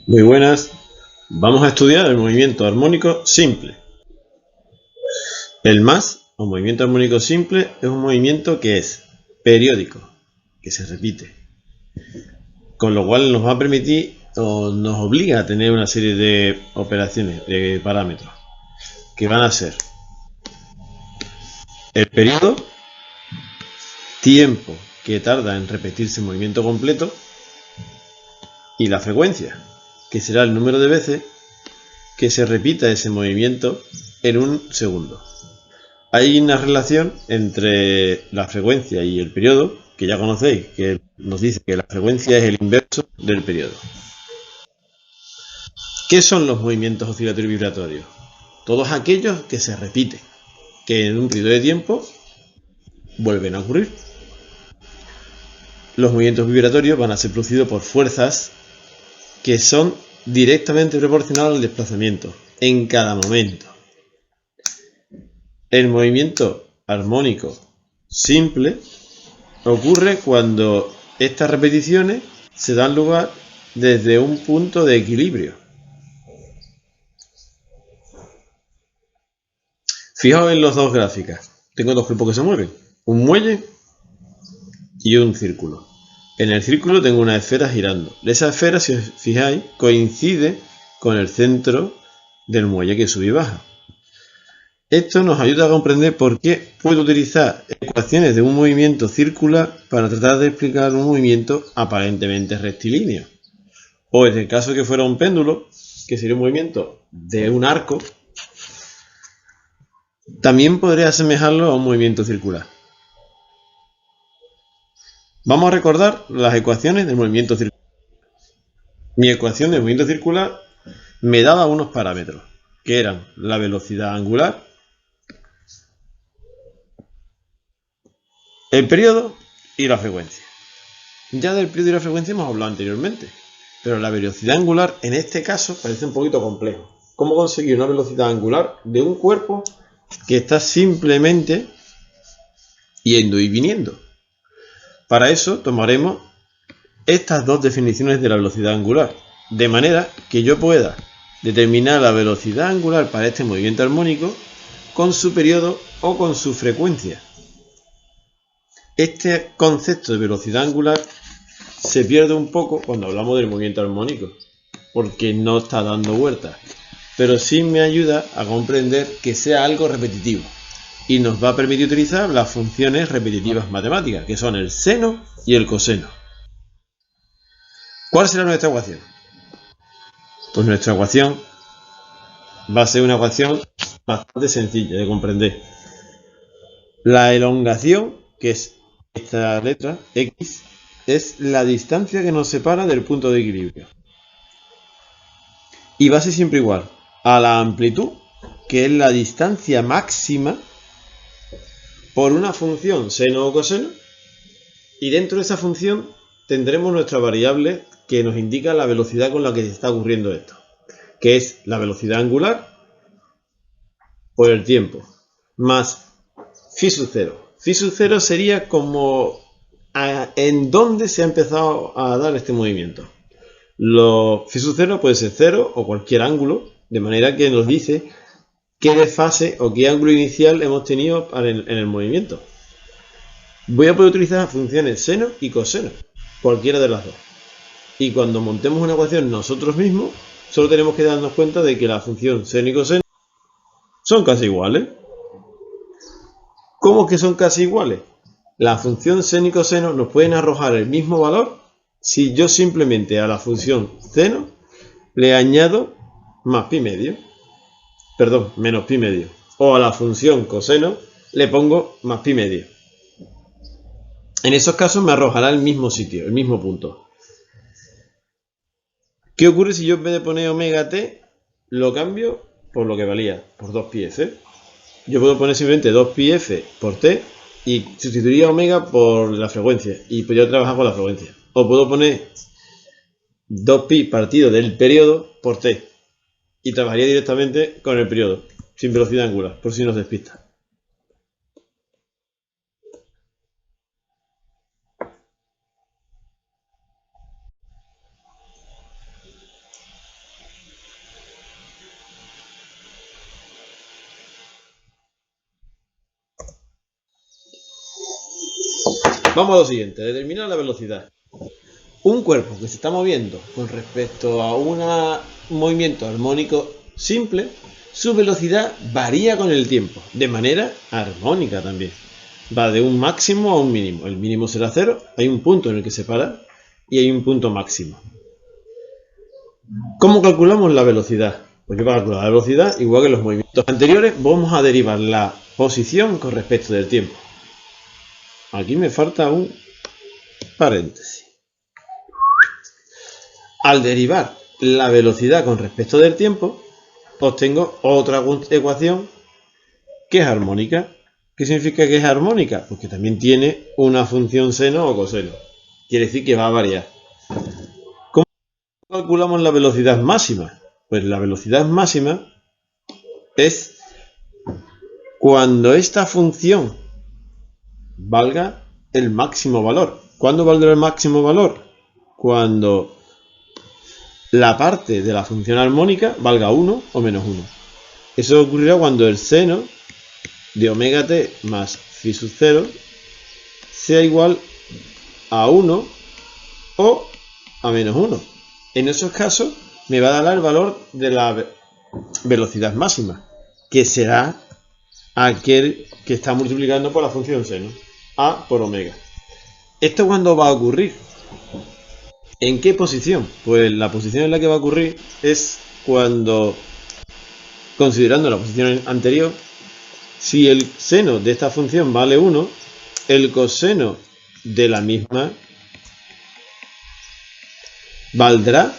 Muy buenas. Vamos a estudiar el movimiento armónico simple. El más, o movimiento armónico simple, es un movimiento que es periódico, que se repite, con lo cual nos va a permitir o nos obliga a tener una serie de operaciones, de parámetros, que van a ser el periodo, tiempo que tarda en repetirse el movimiento completo, y la frecuencia, que será el número de veces que se repita ese movimiento en un segundo. Hay una relación entre la frecuencia y el periodo, que ya conocéis, que nos dice que la frecuencia es el inverso del periodo. ¿Qué son los movimientos oscilatorios vibratorios? Todos aquellos que se repiten, que en un periodo de tiempo vuelven a ocurrir. Los movimientos vibratorios van a ser producidos por fuerzas que son directamente proporcionales al desplazamiento en cada momento. El movimiento armónico simple ocurre cuando estas repeticiones se dan lugar desde un punto de equilibrio. Fijaos en las dos gráficas. Tengo dos cuerpos que se mueven, un muelle y un círculo. En el círculo tengo una esfera girando. Esa esfera, si os fijáis, coincide con el centro del muelle que sube y baja. Esto nos ayuda a comprender por qué puedo utilizar ecuaciones de un movimiento circular para tratar de explicar un movimiento aparentemente rectilíneo. O en el caso de que fuera un péndulo, que sería un movimiento de un arco, también podría asemejarlo a un movimiento circular. Vamos a recordar las ecuaciones del movimiento circular. Mi ecuación del movimiento circular me daba unos parámetros, que eran la velocidad angular, el periodo y la frecuencia. Ya del periodo y la frecuencia hemos hablado anteriormente, pero la velocidad angular en este caso parece un poquito complejo. ¿Cómo conseguir una velocidad angular de un cuerpo que está simplemente yendo y viniendo? Para eso tomaremos estas dos definiciones de la velocidad angular, de manera que yo pueda determinar la velocidad angular para este movimiento armónico con su periodo o con su frecuencia. Este concepto de velocidad angular se pierde un poco cuando hablamos del movimiento armónico, porque no está dando vueltas, pero sí me ayuda a comprender que sea algo repetitivo y nos va a permitir utilizar las funciones repetitivas matemáticas, que son el seno y el coseno. ¿Cuál será nuestra ecuación? Pues nuestra ecuación va a ser una ecuación bastante sencilla de comprender. La elongación, que es esta letra x, es la distancia que nos separa del punto de equilibrio. Y va a ser siempre igual a la amplitud, que es la distancia máxima, por una función seno o coseno, y dentro de esa función tendremos nuestra variable que nos indica la velocidad con la que está ocurriendo esto, que es la velocidad angular por el tiempo, más phi sub 0. Phi sub 0 sería como en dónde se ha empezado a dar este movimiento. Phi sub 0 puede ser 0 o cualquier ángulo, de manera que nos dice qué desfase o qué ángulo inicial hemos tenido en el movimiento. Voy a poder utilizar funciones seno y coseno, cualquiera de las dos. Y cuando montemos una ecuación nosotros mismos, solo tenemos que darnos cuenta de que la función seno y coseno son casi iguales. ¿Cómo que son casi iguales? La función seno y coseno nos pueden arrojar el mismo valor si yo simplemente a la función seno le añado más pi medio. Perdón, menos pi medio. O a la función coseno le pongo más pi medio. En esos casos me arrojará el mismo sitio, el mismo punto. ¿Qué ocurre si yo en vez de poner omega t lo cambio por lo que valía, por 2πf? Yo puedo poner simplemente 2πf por t y sustituiría omega por la frecuencia y podría trabajar con la frecuencia. O puedo poner 2pi partido del periodo por t y trabajaría directamente con el periodo, sin velocidad angular, por si nos despista. Vamos a lo siguiente, determinar la velocidad. Un cuerpo que se está moviendo con respecto a un movimiento armónico simple, su velocidad varía con el tiempo, de manera armónica también. Va de un máximo a un mínimo. El mínimo será 0, hay un punto en el que se para y hay un punto máximo. ¿Cómo calculamos la velocidad? Porque para calcular la velocidad, igual que en los movimientos anteriores, vamos a derivar la posición con respecto del tiempo. Aquí me falta un paréntesis. Al derivar la velocidad con respecto del tiempo, obtengo otra ecuación que es armónica. ¿Qué significa que es armónica? Porque también tiene una función seno o coseno. Quiere decir que va a variar. ¿Cómo calculamos la velocidad máxima? Pues la velocidad máxima es cuando esta función valga el máximo valor. ¿Cuándo valdrá el máximo valor? Cuando la parte de la función armónica valga 1 o menos 1. Eso ocurrirá cuando el seno de omega t más phi sub 0 sea igual a 1 o a menos 1. En esos casos me va a dar el valor de la velocidad máxima, que será aquel que está multiplicando por la función seno, a por omega. ¿Esto cuándo va a ocurrir? ¿En qué posición? Pues la posición en la que va a ocurrir es cuando, considerando la posición anterior, si el seno de esta función vale 1, el coseno de la misma valdrá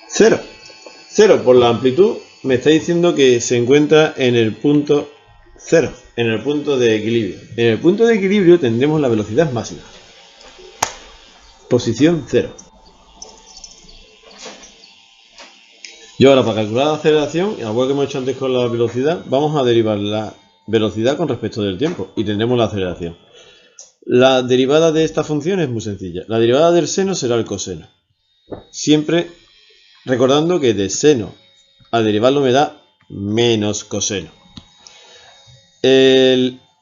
0. 0 por la amplitud me está diciendo que se encuentra en el punto 0, en el punto de equilibrio. En el punto de equilibrio tendremos la velocidad máxima. Posición 0. Y ahora, para calcular la aceleración, igual que hemos hecho antes con la velocidad, vamos a derivar la velocidad con respecto del tiempo y tendremos la aceleración. La derivada de esta función es muy sencilla. La derivada del seno será el coseno. Siempre recordando que de seno al derivarlo me da menos coseno.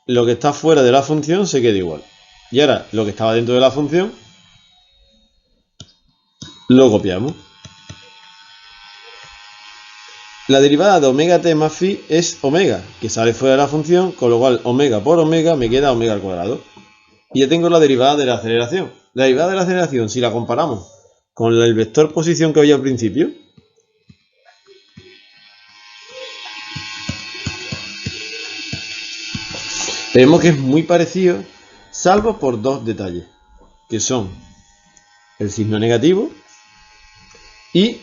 Lo que está fuera de la función se queda igual. Y ahora, lo que estaba dentro de la función lo copiamos. La derivada de omega t más phi es omega, que sale fuera de la función, con lo cual omega por omega me queda omega al cuadrado. Y ya tengo la derivada de la aceleración. La derivada de la aceleración, si la comparamos con el vector posición que había al principio, vemos que es muy parecido, salvo por dos detalles, que son el signo negativo y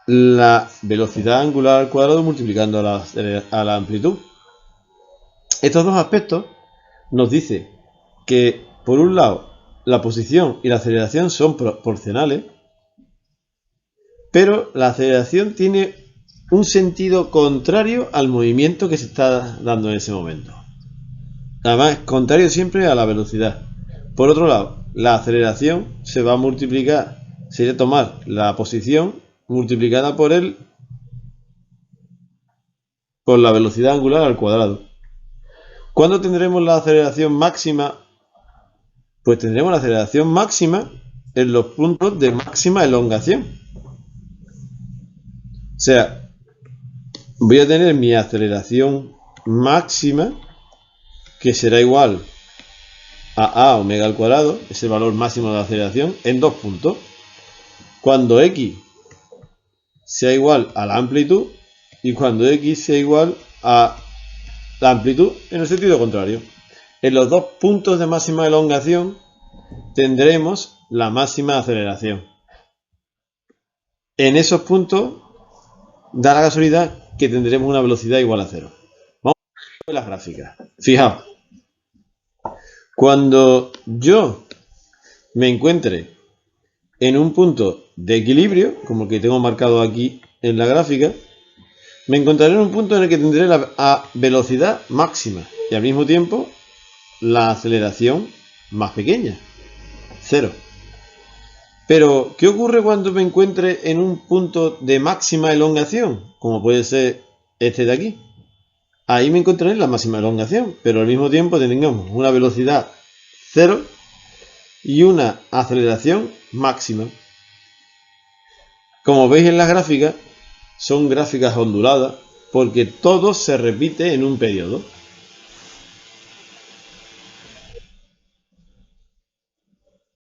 la velocidad angular al cuadrado multiplicando a la amplitud. Estos dos aspectos nos dicen que, por un lado, la posición y la aceleración son proporcionales, pero la aceleración tiene un sentido contrario al movimiento que se está dando en ese momento. Además, contrario siempre a la velocidad. Por otro lado, la aceleración se va a multiplicar, sería tomar la posición multiplicada por la velocidad angular al cuadrado. ¿Cuándo tendremos la aceleración máxima? Pues tendremos la aceleración máxima en los puntos de máxima elongación. O sea, voy a tener mi aceleración máxima, que será igual a omega al cuadrado, ese valor máximo de la aceleración, en dos puntos. Cuando x sea igual a la amplitud y cuando x sea igual a la amplitud en el sentido contrario. En los dos puntos de máxima elongación tendremos la máxima aceleración. En esos puntos da la casualidad que tendremos una velocidad igual a 0. Vamos a ver las gráficas. Fijaos, cuando yo me encuentre en un punto de equilibrio, como el que tengo marcado aquí en la gráfica, me encontraré en un punto en el que tendré la velocidad máxima y al mismo tiempo la aceleración más pequeña, 0. Pero, ¿qué ocurre cuando me encuentre en un punto de máxima elongación? Como puede ser este de aquí. ahí me encontraré en la máxima elongación, pero al mismo tiempo tengamos una velocidad cero y una aceleración máxima. Como veis en las gráficas, son gráficas onduladas porque todo se repite en un periodo.